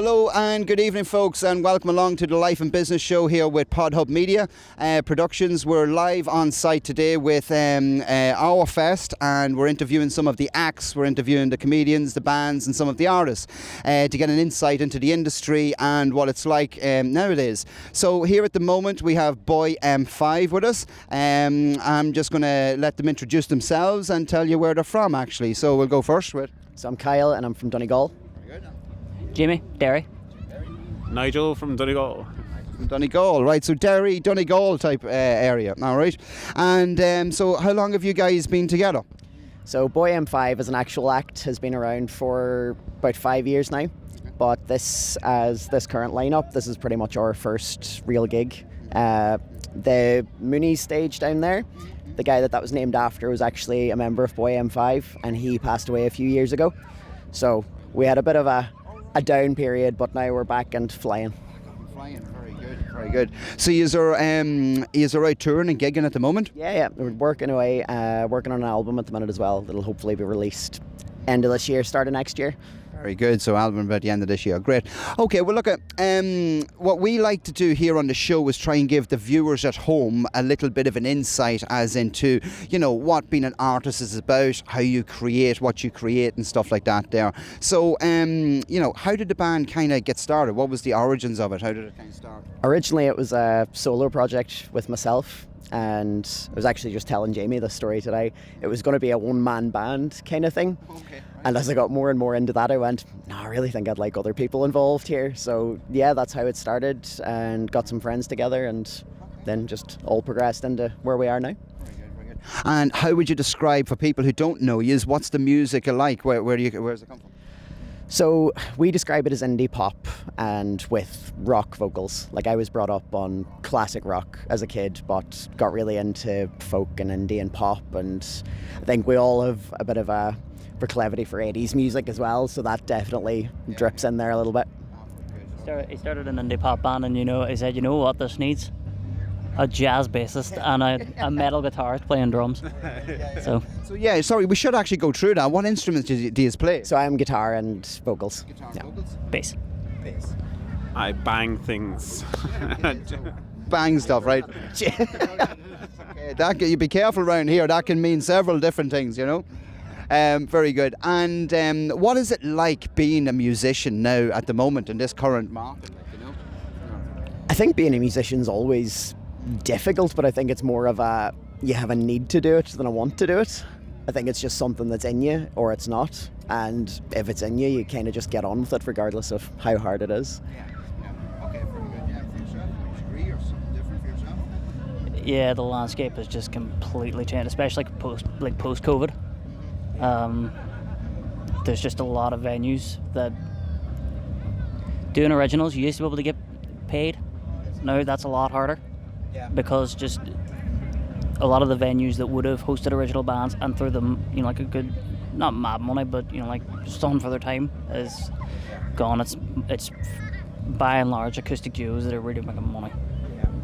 Hello and good evening, folks, and welcome along to the Life and Business Show here with Podhub Media Productions. We're live on site today with Aurfest, and we're interviewing some of the acts. We're interviewing the comedians, the bands, and some of the artists to get an insight into the industry and what it's like nowadays. So here at the moment we have Boy M5 with us. I'm just going to let them introduce themselves and tell you where they're from, actually. So we'll go first with. So I'm Kyle and I'm from Donegal. Jamie, Derry. Nigel from Donegal. From Donegal, right, so Derry, Donegal type area, all right. And so how long have you guys been together? So Boy M5 as an actual act has been around for about 5 years now, but this current lineup, this is pretty much our first real gig. The Mooney stage down there, the guy that was named after was actually a member of Boy M5, and he passed away a few years ago. So we had a bit of a down period, but now we're back and flying. Very good, very good. So you're out touring and gigging at the moment? Yeah, we're working away, working on an album at the minute as well that'll hopefully be released end of this year, start of next year. Very good. So album at the end of this year. Great. Okay, well look, what we like to do here on the show is try and give the viewers at home a little bit of an insight as into, you know, what being an artist is about, how you create, what you create and stuff like that there. So, you know, how did the band kind of get started? What was the origins of it? How did it kind of start? Originally it was a solo project with myself, and I was actually just telling Jamie the story today. It was going to be a one-man band kind of thing. Okay. And as I got more and more into that, I went, no, I really think I'd like other people involved here. So yeah, that's how it started, and got some friends together, and then just all progressed into where we are now. Very good, very good. And how would you describe, for people who don't know you, what's the music like? Where's it come from? So we describe it as indie pop and with rock vocals. Like, I was brought up on classic rock as a kid, but got really into folk and indie and pop, and I think we all have a bit of a proclivity for 80s music as well, so that definitely drips in there a little bit. He started an indie pop band, and he said, you know what this needs? A jazz bassist and a metal guitarist playing drums. So yeah, sorry, we should actually go through that. What instruments do you play? So I'm guitar and vocals. Guitar and vocals? bass. I bang things. Bang stuff, right? Okay, you be careful around here. That can mean several different things, you know. Very good. And what is it like being a musician now at the moment in this current market? Like, you know? I think being a musician's always difficult, but I think it's more of you have a need to do it than a want to do it. I think it's just something that's in you or it's not, and if it's in you, you kind of just get on with it regardless of how hard it is. Yeah. Okay, very good. Yeah, for yourself, would you agree, or something different for yourself? Yeah, the landscape has just completely changed, especially post-COVID. There's just a lot of venues that doing originals, you used to be able to get paid. Now that's a lot harder. Yeah. Because just a lot of the venues that would have hosted original bands and through them, you know, like a good, not mad money, but you know, like something for their time is gone. It's by and large acoustic duos that are really making money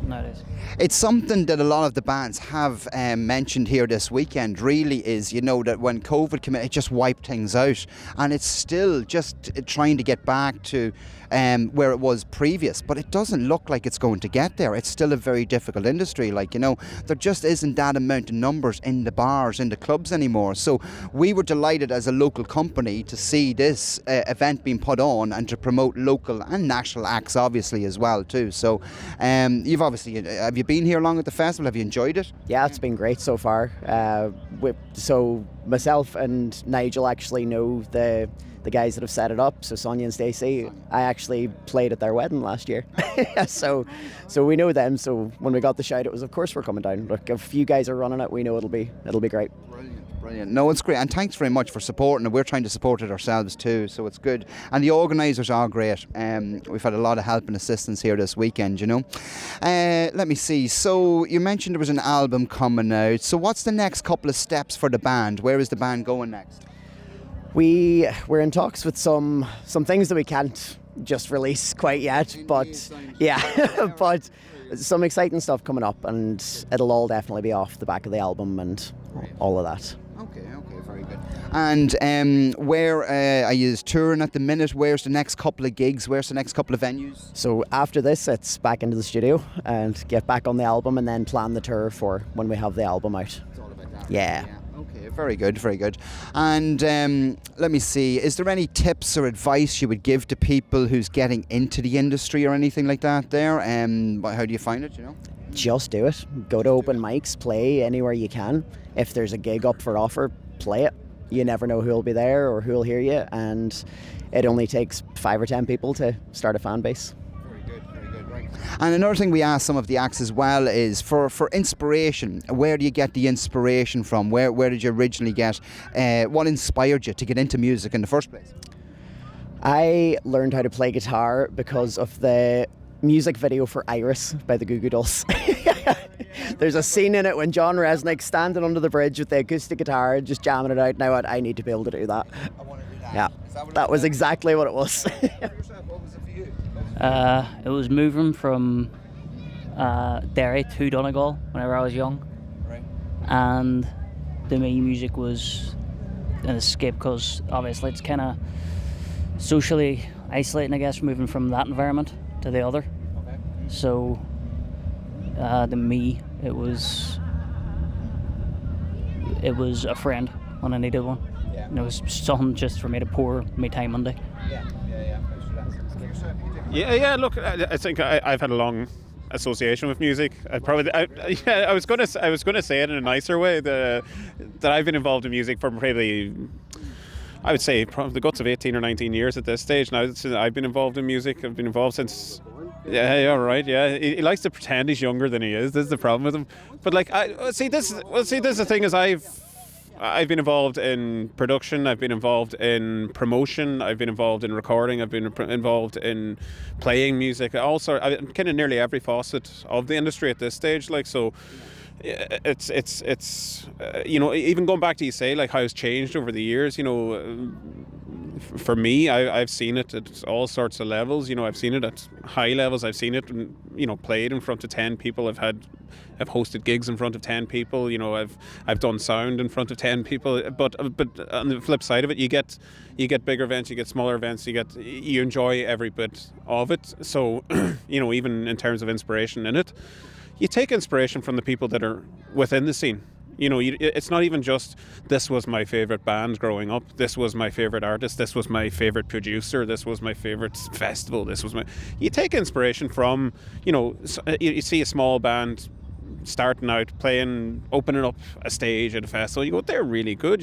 nowadays. It's something that a lot of the bands have mentioned here this weekend, really, is, you know, that when COVID came in, it just wiped things out, and it's still just trying to get back to where it was previous, but it doesn't look like it's going to get there. It's still a very difficult industry, like, you know, there just isn't that amount of numbers in the bars, in the clubs anymore. So we were delighted as a local company to see this event being put on and to promote local and national acts, obviously, as well too. So have you been here long at the festival? Have you enjoyed it? Yeah, it's been great so far. So myself and Nigel actually know the guys that have set it up, so Sonia and Stacey. I actually played at their wedding last year. so we know them, so when we got the shout, it was, of course we're coming down. Look, if you guys are running it, we know it'll be great. Brilliant. No, it's great, and thanks very much for supporting it. We're trying to support it ourselves too, so it's good. And the organisers are great. We've had a lot of help and assistance here this weekend, you know. Let me see. So you mentioned there was an album coming out. So what's the next couple of steps for the band? Where is the band going next? We're in talks with some things that we can't just release quite yet, but yeah, but some exciting stuff coming up, and it'll all definitely be off the back of the album and all of that. Okay, very good. And where are you touring at the minute? Where's the next couple of gigs? Where's the next couple of venues? So after this, it's back into the studio and get back on the album, and then plan the tour for when we have the album out. It's all about that. Yeah. Okay, very good, very good. And let me see, is there any tips or advice you would give to people who's getting into the industry or anything like that there? How do you find it, you know? Just do it. Go to open mics, play anywhere you can. If there's a gig up for offer, play it. You never know who'll be there or who'll hear you, and it only takes 5 or 10 people to start a fan base. Very good, right. And another thing we ask some of the acts as well is for inspiration. Where do you get the inspiration from? Where did you originally get? What inspired you to get into music in the first place? I learned how to play guitar because of the music video for Iris by the Goo Goo Dolls. There's a scene in it when John Resnick's standing under the bridge with the acoustic guitar just jamming it out. Now I need to be able to do that. I want to do that. Yeah, that was exactly what it was. What was it for you? It was moving from Derry to Donegal whenever I was young. Right. And to me, music was an escape because obviously it's kind of socially isolating, I guess, moving from that environment to the other. Okay. So to me, it was a friend when I needed one. Yeah. And it was something just for me to pour my time into. Yeah. Yeah. Look, I think I've had a long association with music. I was gonna say it in a nicer way that I've been involved in music for probably, I would say, probably the guts of 18 or 19 years at this stage now. I've been involved in music. I've been involved since. Yeah, right. Yeah, he likes to pretend he's younger than he is. This is the problem with him. But like, this is the thing is I've been involved in production. I've been involved in promotion. I've been involved in recording. I've been involved in playing music. Also, kind of nearly every facet of the industry at this stage. Like, so. It's even going back to, you say, like, how it's changed over the years. For me, I've seen it at all sorts of levels. I've seen it at high levels. I've seen it played in front of 10 people. I've hosted gigs in front of 10 people. I've done sound in front of 10 people. But on the flip side of it, you get bigger events, you get smaller events, you enjoy every bit of it. So even in terms of inspiration in it, you take inspiration from the people that are within the scene. It's not even just, this was my favourite band growing up, this was my favourite artist, this was my favourite producer, this was my favourite festival, you take inspiration from, you see a small band starting out playing, opening up a stage at a festival, you go, they're really good,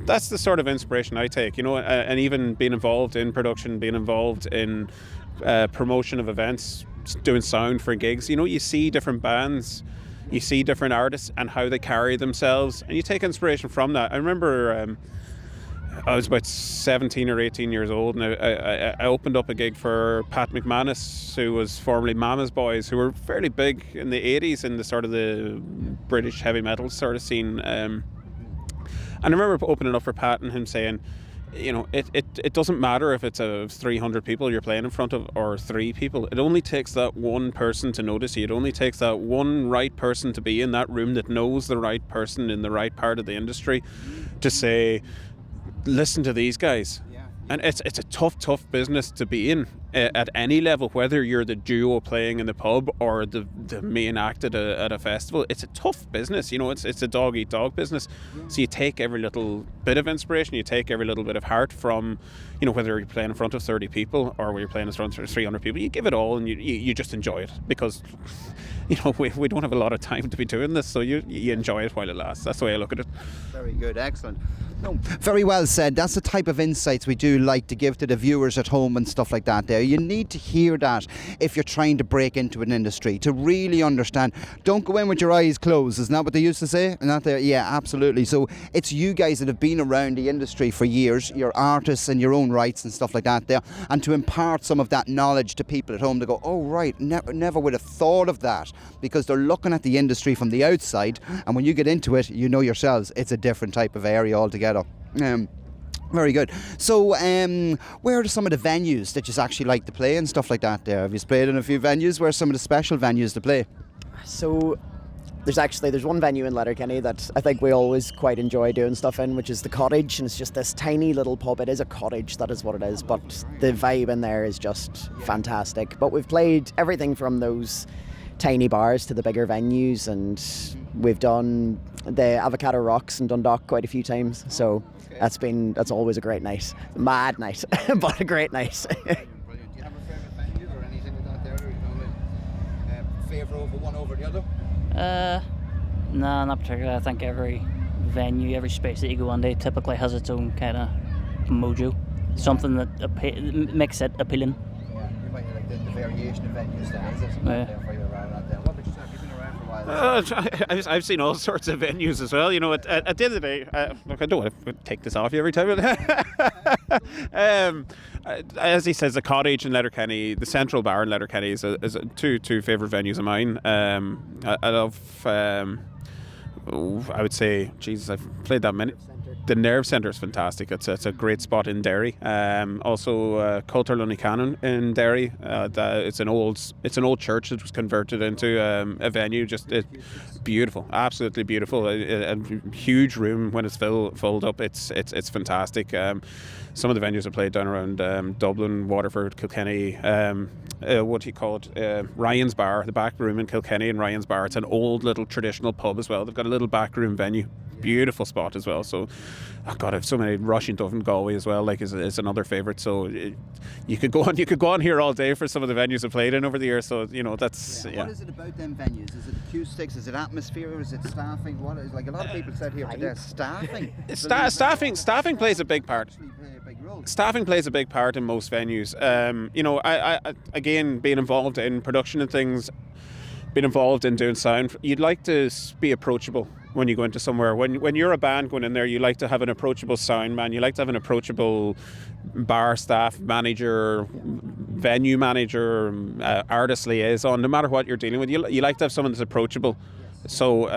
that's the sort of inspiration I take, and even being involved in production, being involved in promotion of events, doing sound for gigs, you see different bands, you see different artists and how they carry themselves, and you take inspiration from that. I remember I was about 17 or 18 years old, and I opened up a gig for Pat McManus, who was formerly Mama's Boys, who were fairly big in the 80s in the sort of the British heavy metal sort of scene. And I remember opening up for Pat and him saying, it doesn't matter if it's 300 people you're playing in front of or 3 people. It only takes that one person to notice you. It only takes that one right person to be in that room that knows the right person in the right part of the industry to say, listen to these guys. And it's a tough business to be in at any level, whether you're the duo playing in the pub or the main act at a festival. It's a tough business, it's a dog eat dog business. So you take every little bit of inspiration, you take every little bit of heart from, whether you're playing in front of 30 people or whether you're playing in front of 300 people, you give it all and you just enjoy it, because we don't have a lot of time to be doing this, so you enjoy it while it lasts. That's the way I look at it. Very good, excellent. No, very well said. That's the type of insights we do like to give to the viewers at home and stuff like that there. You need to hear that if you're trying to break into an industry, to really understand. Don't go in with your eyes closed. Isn't that what they used to say? Not there? Yeah, absolutely. So it's you guys that have been around the industry for years, you're artists in your own rights and stuff like that there, and to impart some of that knowledge to people at home to go, oh right, never would have thought of that, because they're looking at the industry from the outside, and when you get into it, you know yourselves, it's a different type of area altogether. Very good. So where are some of the venues that you actually like to play and stuff like that there? Have you played in a few venues? Where are some of the special venues to play? So there's one venue in Letterkenny that I think we always quite enjoy doing stuff in, which is the Cottage, and it's just this tiny little pub. It is a cottage, that is what it is, but the vibe in there is just fantastic. But we've played everything from those tiny bars to the bigger venues, and we've done the Avocado Rocks in Dundalk quite a few times, so that's always a great night. Mad night, but a great night. Brilliant. Do you have a favourite venue or anything like that there? Or, favour over one over the other? No, not particularly. I think every venue, every space that you go on, they typically has its own kind of mojo, something that makes it appealing. Yeah, you might like the variation of venues then, is it? Yeah. For you around that there. What about yourself? You've been around for a while. I've seen all sorts of venues as well. You know, at the end of the day, look, I don't want to take this off you every time. As he says, the Cottage in Letterkenny, the Central Bar in Letterkenny is two favourite venues of mine. I love. I would say, Jesus, I've played that many. The Nerve Centre is fantastic. It's a great spot in Derry. Also, Coulter Lunnycannon in Derry. It's an old church that was converted into a venue. Just beautiful, absolutely beautiful. A huge room when it's filled up. It's fantastic. Some of the venues I played down around Dublin, Waterford, Kilkenny. What do you call it? Ryan's Bar, the back room in Kilkenny and Ryan's Bar. It's an old little traditional pub as well. They've got a little back room venue. Beautiful spot as well. So, oh God, I have so many. Rushing Duff and Galway as well. Like is another favourite. So you could go on here all day for some of the venues I've played in over the years. So that's yeah. What is it about them venues? Is it acoustics? Is it atmosphere? Is it staffing? What is like a lot of people said here today? Staffing. Staffing plays a big part. Staffing plays a big part in most venues. I again, being involved in production and things, being involved in doing sound, you'd like to be approachable when you go into somewhere. When you're a band going in there, you like to have an approachable sound man. You like to have an approachable bar staff manager, venue manager, artist liaison. No matter what you're dealing with, you like to have someone that's approachable. So,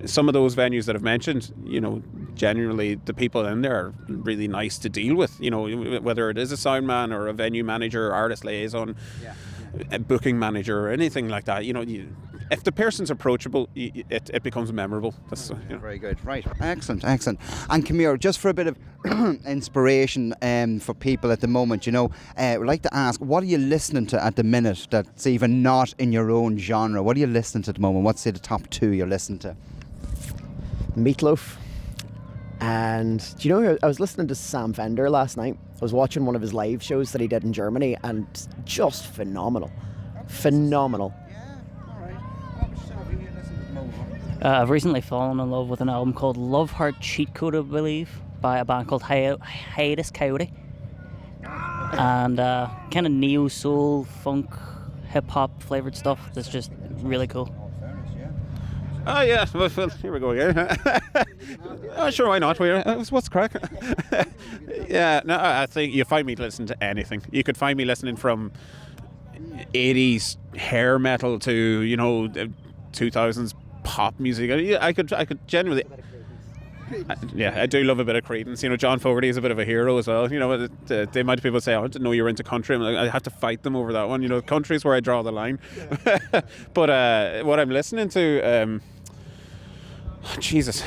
some of those venues that I've mentioned, generally the people in there are really nice to deal with, whether it is a sound man or a venue manager, artist liaison, a booking manager or anything like that. If the person's approachable, it becomes memorable. That's Very good. Right. Excellent. And come here, just for a bit of inspiration for people at the moment, I'd like to ask, what are you listening to at the minute that's even not in your own genre? What are you listening to at the moment? What's the top two you're listening to? Meatloaf. And do you know, I was listening to Sam Fender last night. I was watching one of his live shows that he did in Germany, and just phenomenal. I've recently fallen in love with an album called Love Heart Cheat Code, I believe, by a band called Hiatus Coyote. And kind of neo-soul, funk, hip-hop flavoured stuff that's just really cool. Oh yeah, well, here we go again. Oh, sure, why not? What's the crack? Yeah, no, I think you find me listening to anything. You could find me listening from 80s hair metal to 2000s pop music. I could genuinely. I do love a bit of Creedence. John Fogerty is a bit of a hero as well. The amount of people say, "I didn't know you were into country." I'm like, I have to fight them over that one. Country's where I draw the line. But what I'm listening to, Jesus,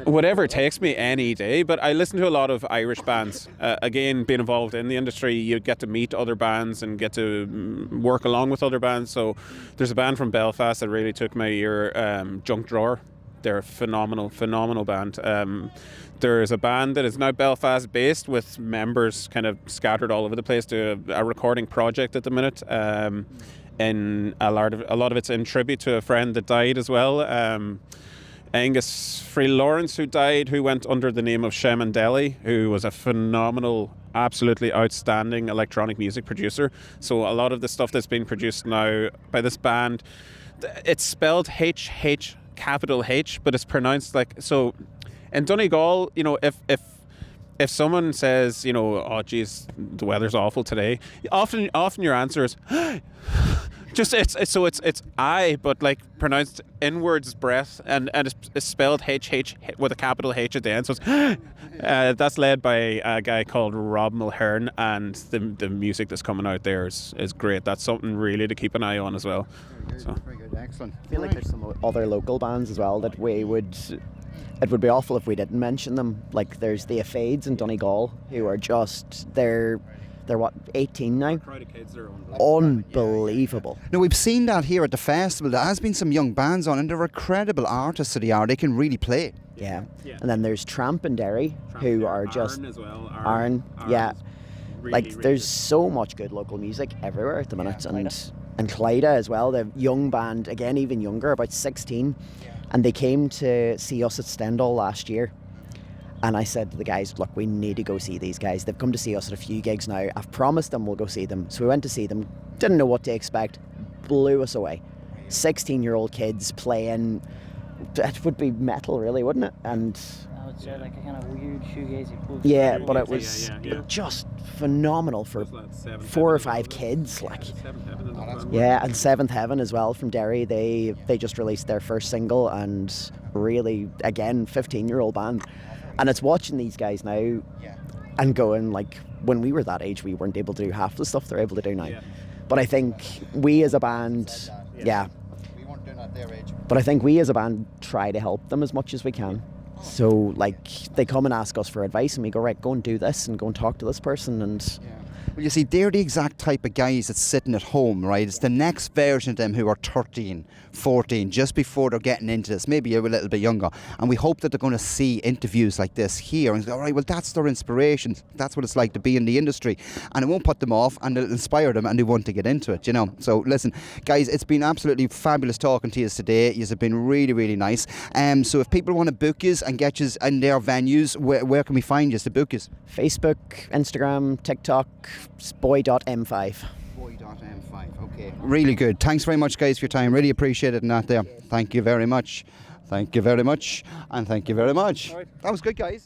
whatever takes me any day. But I listen to a lot of Irish bands. Again, being involved in the industry, you get to meet other bands and get to work along with other bands. So there's a band from Belfast that really took my ear, Junk Drawer. They're a phenomenal band. There's a band that is now Belfast based with members kind of scattered all over the place to a recording project at the minute. And a lot of it's in tribute to a friend that died as well. Angus Free Lawrence, who died, who went under the name of Shaman Deli, who was a phenomenal, absolutely outstanding electronic music producer. So a lot of the stuff that's being produced now by this band, it's spelled H capital H, but it's pronounced like so. In Donegal, if someone says, oh geez, the weather's awful today, often your answer is Just it's I, but like pronounced inwards breath, and it's spelled H with a capital H at the end. So it's that's led by a guy called Rob Mulhern, and the music that's coming out there is great. That's something really to keep an eye on as well. Very good, excellent. I feel like there's some other local bands as well that we would. It would be awful if we didn't mention them. Like there's the Afades in Donegal, who are just they're what, 18 now? Unbelievable. Now, we've seen that here at the festival. There has been some young bands on, and they're incredible artists that they are. They can really play. Yeah. And then there's Tramp and Derry, who are just... Arn as well. Arn, yeah. Really, like, really there's good. so much good local music everywhere at the minute. Yeah, And Clyda as well, the young band, again, even younger, about 16. And they came to see us at Stendhal last year. And I said to the guys, look, we need to go see these guys. They've come to see us at a few gigs now. I've promised them we'll go see them. So we went to see them. Didn't know what to expect. Blew us away. 16-year-old kids playing. It would be metal, really, wouldn't it? And I would say like a kind of weird shoegazy post. yeah, but it was Yeah. just phenomenal for What's that, 4 or Seventh 5 Heaven? kids. Like, Seventh Heaven as well. yeah, and Seventh Heaven as well from Derry. They just released their first single, and really, again, 15-year-old band. And it's watching these guys now and going, like, when we were that age, we weren't able to do half the stuff they're able to do now. Yeah. But I think we as a band, yeah. We weren't doing that at their age. But I think we as a band try to help them as much as we can. So, like, they come and ask us for advice, and we go, right, go and do this, and go and talk to this person, and... Well, you see, they're the exact type of guys that's sitting at home, right? It's the next version of them who are 13, 14, just before they're getting into this, maybe a little bit younger. And we hope that they're going to see interviews like this here and go, all right, well, that's their inspiration. That's what it's like to be in the industry. And it won't put them off, and it'll inspire them, and they want to get into it, you know. So, listen, guys, it's been absolutely fabulous talking to you today. You've been really, really nice. So if people want to book you and get you in their venues, where can we find you to book you? Facebook, Instagram, TikTok, boy.m5. Boy.m5, okay. Really good. Thanks very much, guys, for your time. Really appreciate it and that there. Thank you very much. Thank you very much. And thank you very much. That was good, guys.